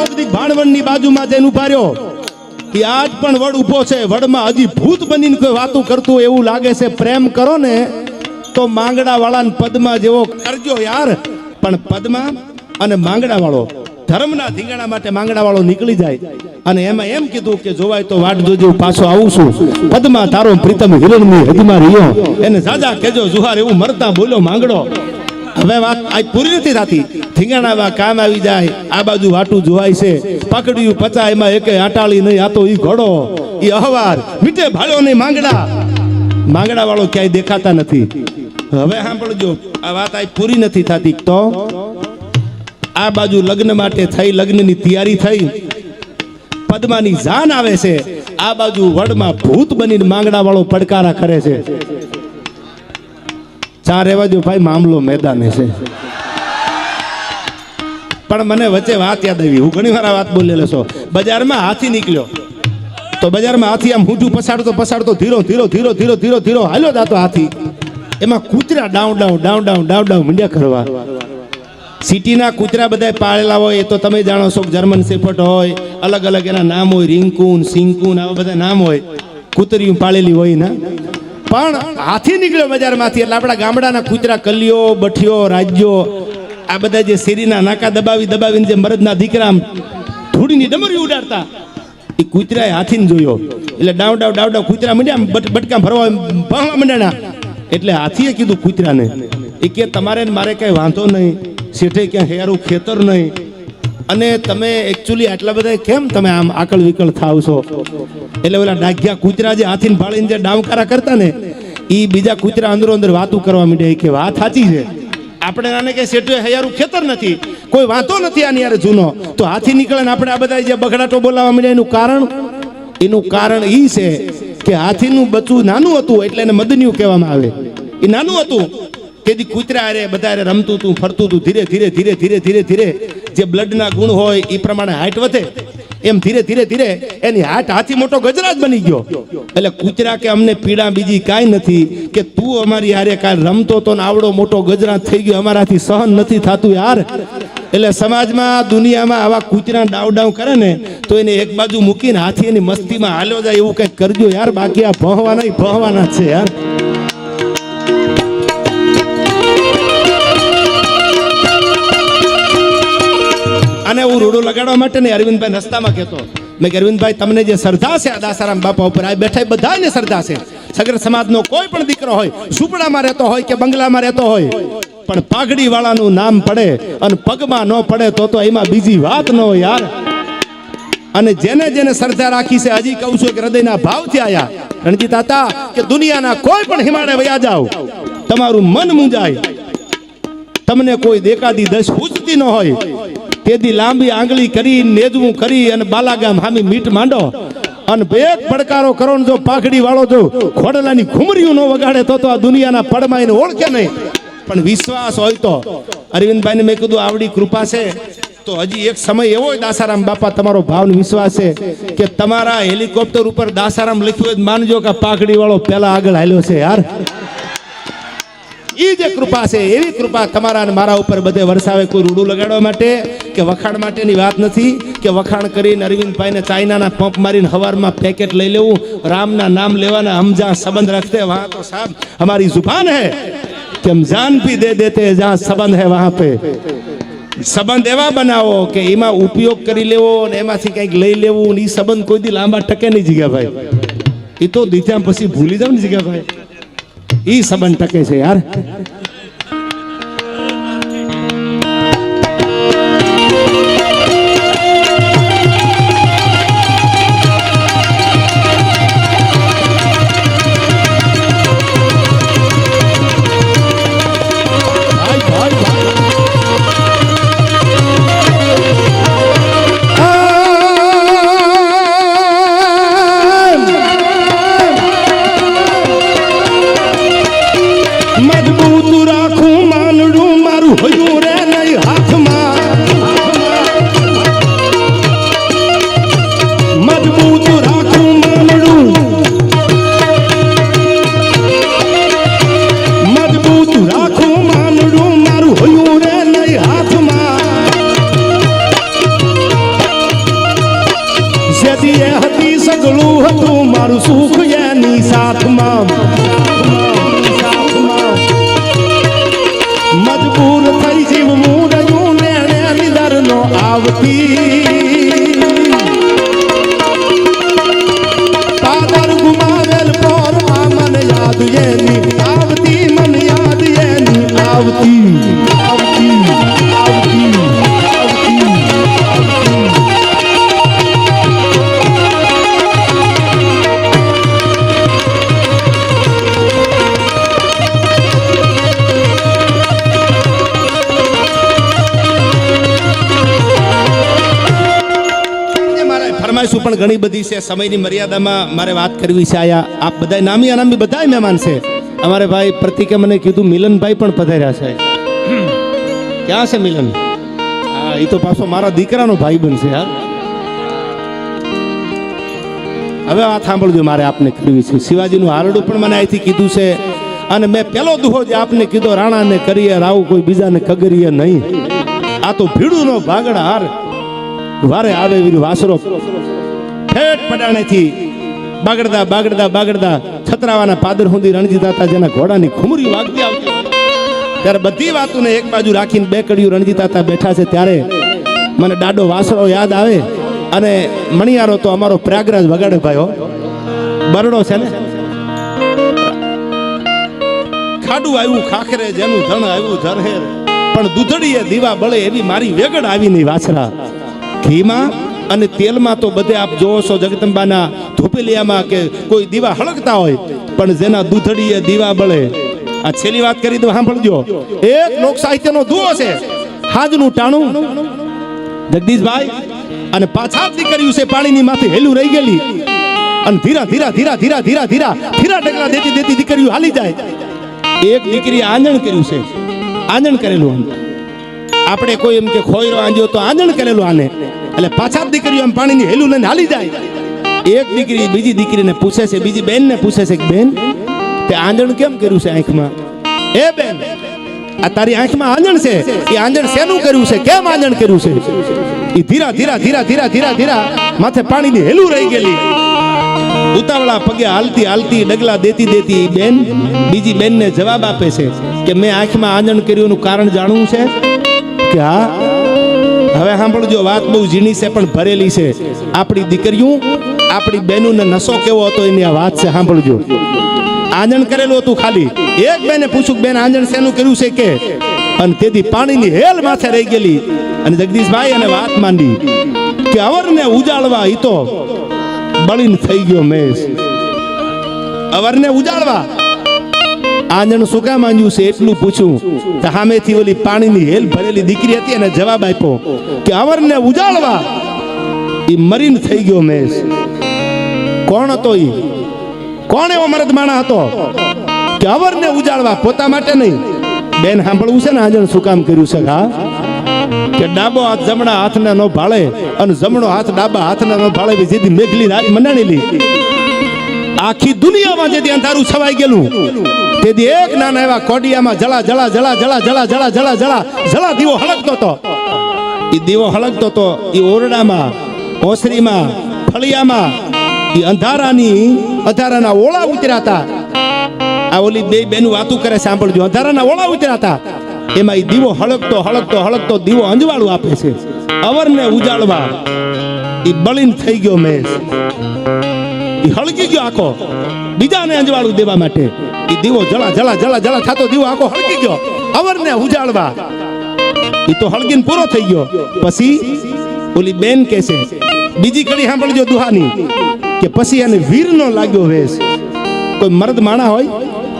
થોડીક ભાણવણની બાજુમાં જઈને ઉભા રહ્યો કે આજ પણ વડ ઊભો છે, વડમાં હજી ભૂત બનીને કોઈ વાતું કરતું એવું લાગે છે. પ્રેમ કરો ને તો માંગડા વાળાને પદ્મા જેવો કરજો યાર. પણ પદ્મા અને માંગડા વાળો ધર્મના ધીંગાણા માટે માંગડા વાળો નીકળી જાય અને એમાં એમ કીધું કે જોવાય તો વાટ જોજો, પાછો આવું છું. પદ્મા તારો પ્રીતમ હિરણની હદમાં રહ્યો, એને સાજા કેજો જુહાર એવું મરતા બોલ્યો માંગડો. હવે વાત આ પૂરી નથી થતી. ધીંગાણામાં કામ આવી જાય, આ બાજુ વાટું જોવાય છે, પકડ્યું પચા એમાં એકે આટાળી નહીં, આ તો ઈ ઘોડો ઈ અહવાર મીઠે ભાળ્યો નહીં માંગડા. માંગડા વાળો ક્યાંય દેખાતા નથી. હવે સાંભળજો, આ વાત આ પૂરી નથી થતી. તો આ બાજુ લગ્ન માટે થઈ, લગ્નની તૈયારી થઈ, પદ્માની જાન આવે છે. આ બાજુ વડમાં ભૂત બનીને માંગડા વાળો પડકારા કરે છે. ચાર રહેવા દો ભાઈ, મામલો મેદાને છે. પણ મને વચ્ચે વાત યાદ આવી, હું ઘણી વાર વાત બોલેલો છું. બજારમાં હાથી નીકળ્યો તો બજારમાં હાથી આમ ઊંધું પસાડતો ધીરો ધીરો ધીરો ધીરો ધીરો ધીરો હાલ્યો જાતો હાથી. એમાં કૂતરા down down down down down down મંડ્યા કરવા. સિટીના કૂતરા બધા પાળેલા હોય એ તો તમે જાણો છો, જર્મન શેફર્ડ હોય, અલગ અલગ એના નામ હોય, રિંકુન સિંકુન આવા બધા નામ હોય, કૂતરીયું પાળેલી હોય ને. પણ હાથી નીકળ્યો બજારમાંથી એટલે આપણા ગામડાના કૂતરા કલિયો બઠિયો રાજ્યો આ બધા જે શેરીના નાકા દબાવીને જે મરદના દીકરા ધૂળીની ડમરી ઉડાડતા, એ કૂતરાએ હાથીને જોયો એટલે ડાવ ડાવ ડાવ ડાવ કૂતરા મંડ્યા બટકા ભરવા મંડ્યા. એટલે હાથીએ કીધું કૂતરાને, એ કે તમારે મારે કઈ વાંધો નહીં, શેઠે ક્યાં હેરું ખેતર નહીં, અને તમે એકચ્યુઅલી આટલા બધા કેમ તમે આમ આકળ વિકળ થાવ છો. એટલે ઓલા ડાઘ્યા કૂતરા જે હાથીને ભાળીને જે ડામકારા કરતા ને, એ બીજા કૂતરા અંદરો અંદર વાતું કરવા માંડે કે વાત સાચી છે, આપણે આને કે શેઠે હૈયારું ખેતર નથી, કોઈ વાંધો નથી આની યાર જૂનો. તો હાથી નીકળે ને આપણે આ બધા જે બગડાટો બોલાવવા માંડ્યા, એનું કારણ એ છે કે હાથીનું બચ્ચું નાનું હતું એટલે એને મદનિયું કહેવામાં આવે. એ નાનું હતું તેથી કૂતરા અરે બધા રમતું તું ફરતું તું, ધીરે ધીરે ધીરે ધીરે ધીરે ધીરે જે બ્લડના ગુણ હોય એ પ્રમાણે હાઈટ વધે, એમ ધીરે ધીરે ધીરે એની હાથ હાથી મોટો ગજરાજ બની ગયો. એટલે કૂતરા કે અમને પીડા બીજી કાંઈ નથી, કે તું અમારી હારે કાલ રમતો તો ને આવડો મોટો ગજરાજ થઈ ગયો, અમારાથી સહન નથી થતું યાર. એટલે સમાજમાં દુનિયામાં આવા કૂતરા ડાવ ડાવ કરે ને તો એને એક બાજુ મૂકીને હાથી એની મસ્તીમાં હાલ્યો જાય એવું કંઈક કરજો યાર, બાકી આ ભહવાના છે યાર. અને હું રૂડો લગાડવા માટે ને અરવિંદભાઈ રસ્તામાં કહેતો, મેં કે અરવિંદભાઈ તમને જે શ્રદ્ધા છે આ દાસારામ બાપા ઉપર, આ બેઠા બધાને શ્રદ્ધા છે. સગર સમાજનો કોઈ પણ દીકરો હોય, સુપડામાં રહેતો હોય કે બંગલામાં રહેતો હોય, પણ પાઘડી વાળાનું નામ પડે અને પગમાં ન પડે તો એમાં બીજી વાત ન હોય યાર. અને જેને શ્રદ્ધા રાખી છે, હજી કહું છું કે હૃદયના ભાવથી આયા રણજીત તાતા, કે દુનિયાના કોઈ પણ હિમાડે વયા જાવ, તમારું મન મૂંઝાય, તમને કોઈ દેખાતી દશ પૂછતી ન હોય, તેથી લાંબી આંગળી કરી નેજવું કરી અને બાલાગામ હામી મીટ માંડો અને બેગ પડકારો કરો ને જો પાઘડી વાળો જો ખોડલાની ઘુમરીયું ન વગાડે તો આ દુનિયાના પડમાં એને ઓળખે નહીં. પણ વિશ્વાસ હોય તો અરવિંદભાઈને મેં કીધું આવડી કૃપા છે તો હજી એક સમય એવો દાસારામ બાપા તમારો ભાવનો વિશ્વાસ છે કે તમારા હેલિકોપ્ટર ઉપર દાસારામ લખ્યું હોય માનજો કે પાઘડી વાળો પહેલા આગળ હાલ્યો છે યાર. એ જે કૃપા છે એવી કૃપા તમારા અને મારા ઉપર બધે વરસાવે. કોઈ રૂડું લગાડવા માટે કે વખાણ માટેની વાત નથી, કે વખાણ કરીને અરવિંદભાઈને ચાઇનાના પંપ મારીને હવારમાં પેકેટ લઈ લેવું, રામના નામ લેવાના, હમ જहाँ संबंध रखते वहाँ तो साहब हमारी जुबान है कि हम जान भी दे देते हैं जहाँ संबंध है वहाँ पे. સંબંધ એવા બનાવો કે એમાં ઉપયોગ કરી લેવો ને એમાંથી કંઈક લઈ લેવું ને, એ સંબંધ કોઈ દી લાંબા ટકે નહીં જીગાભાઈ. એ તો દીધા પછી ભૂલી જાવ ને જીગાભાઈ, એ સંબંધ ટકે છે યાર. મજબૂત એ હતી સગળું હતું મારું સુખ એની સાથમાં મજબૂર થઈ જીવવું રહ્યું નેણે નિદર નો આવતી પાદર ગુમાવેલ પર આ મન યાદ એની આવતી મન યાદ એની આવતી આવતી આવતી ફરમાઈશું પણ ઘણી બધી છે સમયની મર્યાદામાં મારે વાત કરવી છે આયા આપ બધા નામી અનામી બધા મહેમાન છે અમારે ભાઈ પ્રતિકે મને કીધું મિલનભાઈ પણ પધાર્યા છે ક્યાં છે મિલન હા એ તો પાછો મારા દીકરાનો ભાઈ બનશે હા હવે વાત સાંભળજો મારે આપને કરવી છે શિવાજીનું હારડું પણ મને અહીંથી કીધું છે અને મેં પેલો દુહો જે આપને કીધો રાણાને કરીએ રાવ કોઈ બીજાને કગરીએ નહીં આ તો ભીડુનો ભાગડા હાર વારે આવે વીર વાસરો ઠેઠ પડાણેથી બાગડતા બાગડતા બાગડતા છત્રાવાના પાદર સુધી રણજીત હતા જેના ઘોડાની ખુમરી વાગતી આવતી ત્યારે બધી વાતોને એક બાજુ રાખીને બે કડીઓ રણજીત હતા બેઠા છે ત્યારે મને ડાડો વાસરો યાદ આવે અને મણિયારો તો અમારો પ્રયાગરાજ વગાડે ભાઈઓ બરડો છે ને ખાડું આવ્યું ખાખરે જેનું ધણ આવ્યું ધરહેર પણ દૂધડીએ દીવા બળે એવી મારી વેગડ આવી નહીં વાસરા ઘીમાં અને તેલમાં તો બધે આપ જોવો છો જગદંબાના ધોપેલિયામાં કે કોઈ દીવા હળગતા હોય પણ જેના દૂધડીએ દીવા બળે આ છેલ્લી વાત કરી દો સાંભળજો એક લોક સાહિત્યનો દુઓ છે હાજનું ટાણું જગદીશભાઈ અને પાછા દીકરીયું છે પાણીની માથે હેલું રહી ગયેલી અને ધીરા ધીરા ધીરા ધીરા ધીરા ધીરા ધીરા ઢગલા દેતી દેતી દીકરીયું હાલી જાય એક દીકરી આંજણ કર્યું છે આંજણ કરેલું આપણે કોઈ એમ કે ખોયરો આંજ્યો તો આંજણ કરેલું આને એટલે પાછા દીકરીઓ એમ પાણીની હેલું લઈને હાલી જાય એક દીકરી બીજી દીકરીને પૂછે છે બીજી બેનને પૂછે છે કે બેન તે આંજણ કેમ કર્યું છે આંખમાં એ બેન આ તારી આંખમાં આંજણ છે એ આંજણ શેનું કર્યું છે કેમ આંજણ કર્યું છે એ ધીરા ધીરા ધીરા ધીરા ધીરા ધીરા માથે પાણીની હેલું રહી ગયેલી ઉતાવળા પગે હાલતી હાલતી ડગલા દેતી દેતી બેન બીજી બેનને જવાબ આપે છે કે મેં આંખમાં આંજણ કર્યુંનું કારણ જાણવું છે કે હા હવે સાંભળજો વાત બહુ ઝીણી છે પણ ભરેલી છે આપણી દીકરીઓ આપણી બહેનોને નશો કેવો હતો એની આ વાત છે સાંભળજો આંજણ કરેલું હતું ખાલી એક બેને પૂછ્યું બેન આંજણ શેનું કર્યું છે કે અને તેથી પાણીની હેલ માથે રહી ગયેલી અને જગદીશભાઈ અને વાત માંડી કે અવરને ઉજાળવા ઈ તો બળીને થઈ ગયો મેષ અવરને ઉજાળવા આંજણ શું કામ માંગ્યું છે એટલું પૂછ્યું તો સામેથી ઓલી પાણીની હેલ ભરેલી દીકરી હતી અને જવાબ આપ્યો કે અવરને ઉજાળવા ઈ મરીને થઈ ગયો મેષ કોણ હતો ઈ કોણ એવો મરદ માણા હતો કે અવરને ઉજાળવા પોતા માટે નહીં બેન સાંભળવું છે ને આંજણ શું કામ કર્યું છે હા કે ડાબો હાથ જમણા હાથને ન ભાળે અને જમણો હાથ ડાબા હાથને ન ભાળે જેથી મેઘલી રાત મનાણેલી આખી દુનિયામાં જેથી અંધારું છવાઈ ગયેલું તેથી એક નાના એવા કોડિયામાં જળા જળા જળા જળા જળા જળા જળા જળા જળા દીવો હળગતો હતો એ દીવો હળગતો હતો એ ઓરડામાં ઓસરીમાં ફળિયામાં એ અંધારાના ઓળા ઉતર્યા હતા આ ઓલી બે બેનું વાતું કરે સાંભળજો અંધારાના ઓળા ઉતર્યા હતા એમાં એ દીવો હળગતો હળગતો હળગતો દીવો અંજવાળું આપે છે અવરને ઉજાળવા એ બળીને થઈ ગયો મેષ એ હળગી ગયો આખો બીજાને અંજવાળું દેવા માટે એ દીવો જળા જળા જળા જળા થતો દીવો આખો હળગી ગયો અવરને ઉજાળવા એ તો હળગીને પૂરો થઈ ગયો પછી ઓલી બેન કહે છે બીજી કડી સાંભળજો દુહાની કે પછી એને વીરનો લાગ્યો વેશ કોઈ મર્દ માણા હોય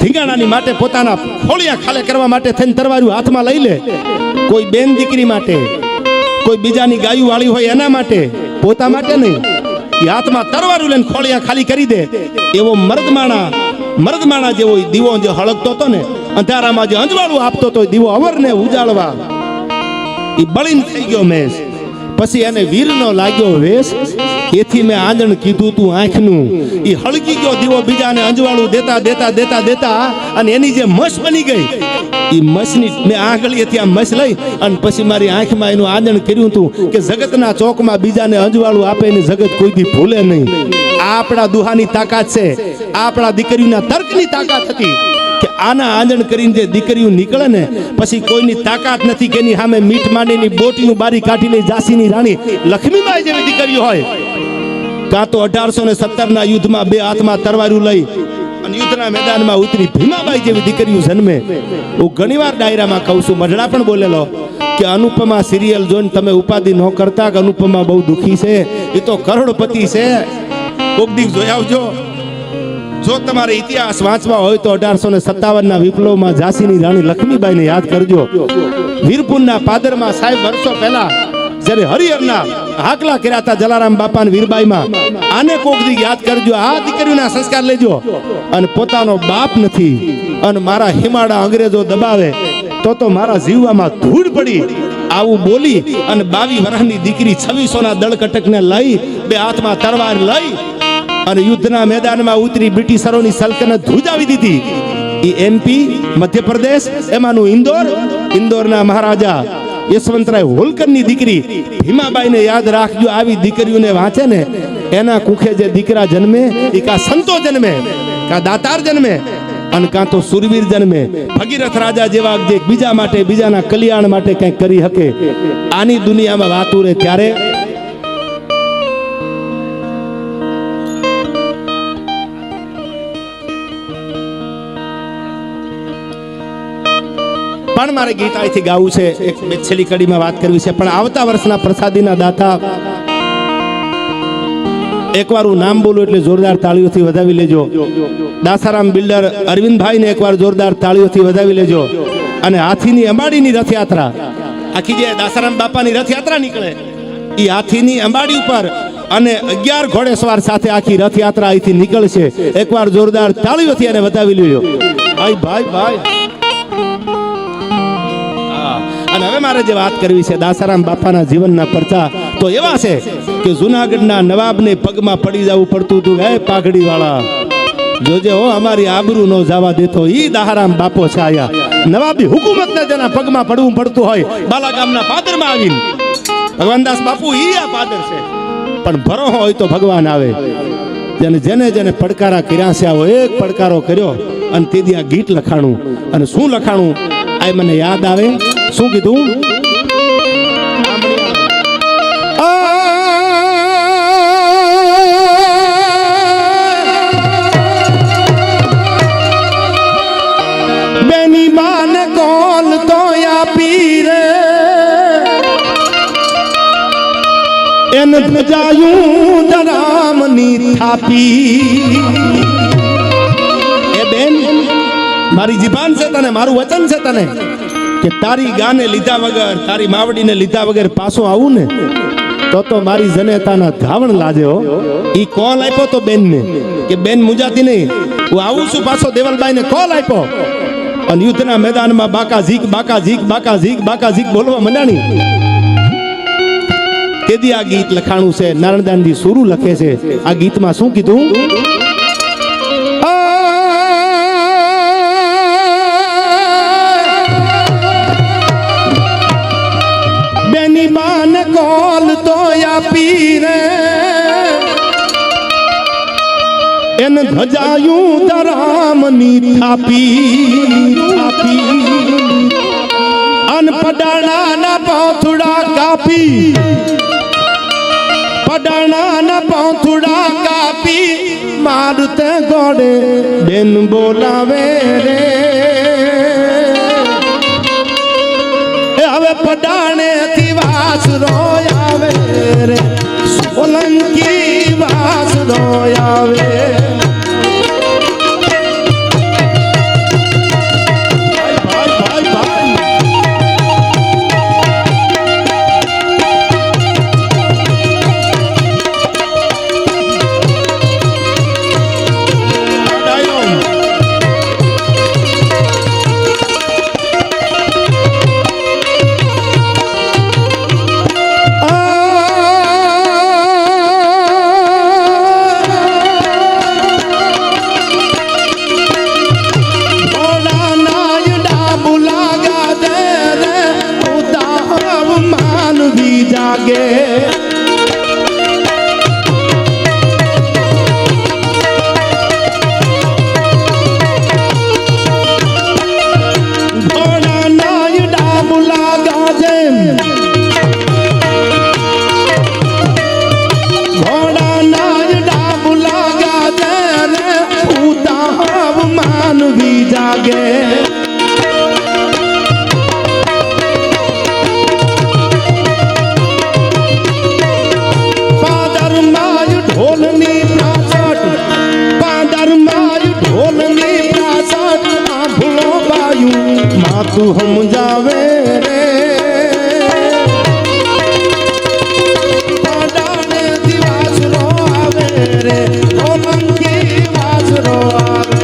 ધીંગાણાની માટે પોતાના ફોળિયા ખાલે કરવા માટે થઈને તરવારું હાથમાં લઈ લે કોઈ બેન દીકરી માટે કોઈ બીજાની ગાયું વાળી હોય એના માટે પોતા માટે નહીં એ હાથમાં તરવારું લઈને ખોળિયા ખાલી કરી દે એવો મર્દમાણા જેવો દીવો જે હળગતો હતો ને અંધારામાં જે અંજવાળું આપતો હતો દીવો અવરને ઉજાળવા એ બળીને થઈ ગયો મેષ પછી એને વીરનો લાગ્યો વેશ, એથી મેં આંજણ કીધું તું આંખનું. એ હળગી ગયો દીવો, બીજાને અંજવાળું દેતા દેતા દેતા દેતા અને એની જે મસ બની ગઈ, એ મસની મેં આંગળીએથી આ મસ લઈ અને પછી મારી આંખમાં એનું આંજણ કર્યું હતું કે જગતના ચોકમાં બીજાને અંજવાળું આપે ને જગત કોઈ દી ભૂલે નહીં. આ આપણા દુહાની તાકાત છે, આ આપણા દીકરીઓના તર્કની તાકાત હતી કે આના આંજણ કરીને જે દીકરીઓ નીકળે ને પછી કોઈની તાકાત નથી કે એની સામે મીઠ માંડીની બોટીયું બારી કાઢી લઈ ઝાંસીની રાણી લક્ષ્મીબાઈ જેવી દીકરીઓ હોય, કાં તો 1817 ના યુદ્ધમાં બે હાથમાં તરવારું લઈ અને યુદ્ધના મેદાનમાં ઉતરી ભીમાબાઈ જેવી દીકરીઓ જન્મે. હું ઘણીવાર ડાયરામાં કહું છું, મઢડા પણ બોલેલો કે અનુપમા સિરિયલ જોઈને તમે ઉપાધિ ન કરતા કે અનુપમા બહુ દુખી છે, એ તો કરોડપતિ છે. કોક દી જોઈ આવજો. જો તમારે ઇતિહાસ વાંચવા હોય તો 1857 ના વિપ્લવમાં ઝાંસીની રાણી લક્ષ્મીબાઈને યાદ કરજો. વીરપુરના પાદરમાં સાહેબ વર્ષો પહેલા જ્યારે હરિહરના હાકલા કર્યા હતા જલારામ બાપા ને વીરબાઈમાં, આને કોક દી યાદ કરજો. આ દીકરીઓના સંસ્કાર લેજો. અને પોતાનો બાપ નથી અને મારા હિમાડા અંગ્રેજો દબાવે તો મારા જીવવામાં ધૂળ પડી આવું બોલી અને 22 વર્ષની દીકરી 2600 ના દળકટકને લઈ બે હાથમાં તરવાર લઈ અને યુદ્ધના મેદાનમાં ઉતરી બ્રિટિશરોની સલ્તનત ધ્રુજાવી દીધી. એ એમપી મધ્યપ્રદેશ એમાંનું ઇન્દોરના મહારાજા યશવંતરાય હોલકરની દીકરી ભીમાબાઈને યાદ રાખજો. આવી દીકરીઓને વાંચે ને એના કુખે જે દીકરા જન્મે એ કા સંતો જન્મે, કા દાતાર જન્મે અને કાં તો સુરવીર જન્મે. ભગીરથ રાજા જેવા જે બીજા માટે બીજાના કલ્યાણ માટે કંઈક કરી શકે. આની દુનિયામાં વાતું રહે ત્યારે પણ મારે ગીત અહીંથી ગાવું છે, એક છેલ્લી કડીમાં વાત કરવી છે. પણ આવતા વર્ષના પ્રસાદીના દાતા એકવાર હું નામ બોલું એટલે જોરદાર તાળીઓથી વધાવી લેજો. દાસારામ બિલ્ડર અરવિંદભાઈને એકવાર જોરદાર તાળીઓથી વધાવી લેજો. અને હાથીની અંબાડીની રથયાત્રા, આખી જે દાસારામ બાપાની રથયાત્રા નીકળે એ હાથીની અંબાડી ઉપર અને 11 ઘોડેસવાર સાથે આખી રથયાત્રા અહીંથી નીકળશે. એકવાર જોરદાર તાળીઓથી એને વધાવી લેજો. ભાઈ ભાઈ ભાઈ. અને હવે મારે જે વાત કરવી છે દાસારામ બાપાના જીવનના પરચા તો એવા છે કે જુનાગઢના નવાબને પગમાં પડી જવું પડતું હતું. હે પાઘડી વાળા જોજે હો, અમારી આબરૂ નો જવા દેતો. ઈ દાસારામ બાપો છે આયા. નવાબી હુકુમતને જેના પગમાં પડવું પડતું હોય બાલા ગામના પાદરમાં આવીને ભગવાનદાસ બાપુ ઈ આ પાદર છે. પણ ભરો હોય તો ભગવાન આવે. જેને જેને પડકારા કર્યા છે આવો એક પડકારો કર્યો અને તે દી આ ગીત લખાણું. અને શું લખાણું આ મને યાદ આવે. શું કીધું? બેની માન કોલ તો આપી રે એન ભજાયું ધરામની થાપી. એ બેન મારી જીભાન છે તને, મારું વચન છે તને કે તારી ગાને લીધા વગર, તારી માવડીને લીધા વગર પાછો આવું ને તો મારી જનેતાના ધાવણ લાજે હો. ઈ કોલ આપ્યો તો બેનને કે બેન મુજાતી નહીં, હું આવું છું પાછો. દેવલબાઈને કોલ આપ્યો અને યુદ્ધના મેદાનમાં બાકા ઝીક બાકા ઝીક બાકા ઝીક બાકા ઝીક બોલવા મંડાણી. તેથી આ ગીત લખાણું છે. નારાયણદાનજી સુરુ લખે છે. આ ગીતમાં શું કીધું? બેની માન કોલ તો આપી રે એન ધજાયું ધરામની થાપી. અન પડાણાના પાથુડા કાપી, પડાણાના પાથુડા કાપી મારતે ગોડે બેન બોલાવે રે. હવે પડાણે થી વાસરો આવે રે, સોલંકી વાસરો આવે. સમજાવે રે પાડાને દિવાસરો આવે રે ઓ મંકી વાસરો આવે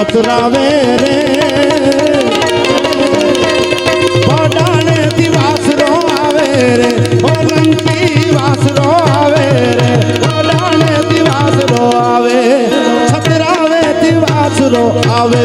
છતરાવે રે પાડાને દિવાસરો આવે રે ઓ મંકી વાસરો આવે રે પાડાને દિવાસરો આવે છતરાવે દિવાસરો આવે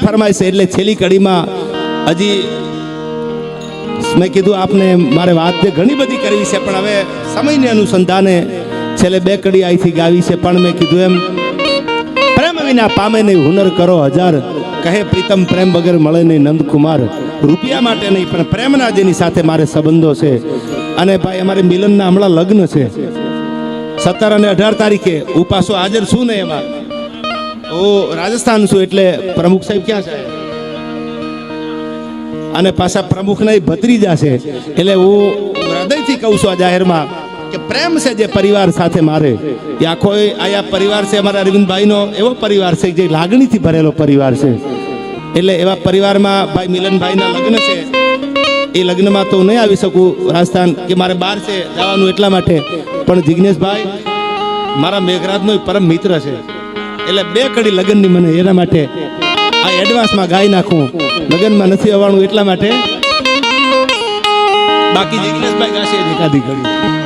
ફરમાઈશ એટલે છેલ્લી કડીમાં હજી મેં કીધું આપને મારે વાત ઘણી બધી કરવી છે પણ હવે સમયને અનુસંધાને છેલ્લે 2 કડી અહીંથી ગાવી છે પણ મેં કીધું એમ પ્રેમ વિના પામે નહીં હુનર કરો હજાર કહે પ્રીતમ પ્રેમ વગર મળે નહીં નંદકુમાર રૂપિયા માટે નહીં પણ પ્રેમના જેની સાથે મારે સંબંધો છે અને ભાઈ અમારે મિલનના હમણાં લગ્ન છે 17 અને 18 તારીખે હું પાછો હાજર છું ને એમાં રાજસ્થાન છું એટલે પ્રમુખ સાહેબ ક્યાં છે અને પાછા પ્રમુખના ભત્રીજા છે એટલે હું હૃદયથી કહું છું આ જાહેરમાં કે પ્રેમ છે જે પરિવાર સાથે મારે એ આખો આયા પરિવાર છે અમારા અરવિંદભાઈનો એવો પરિવાર છે જે લાગણીથી ભરેલો પરિવાર છે એટલે એવા પરિવારમાં ભાઈ મિલનભાઈના લગ્ન છે એ લગ્નમાં તો નહીં આવી શકું રાજસ્થાન કે મારે બહાર છે જવાનું એટલા માટે, પણ જિગ્નેશભાઈ મારા મેઘરાજનો પરમ મિત્ર છે, એટલે 2 કડી લગ્નની મને એના માટે આ એડવાન્સમાં ગાઈ નાખું, લગ્નમાં નથી આવવાનું એટલા માટે. બાકી જિગ્નેશભાઈ ગાશે એકાદી ઘડી.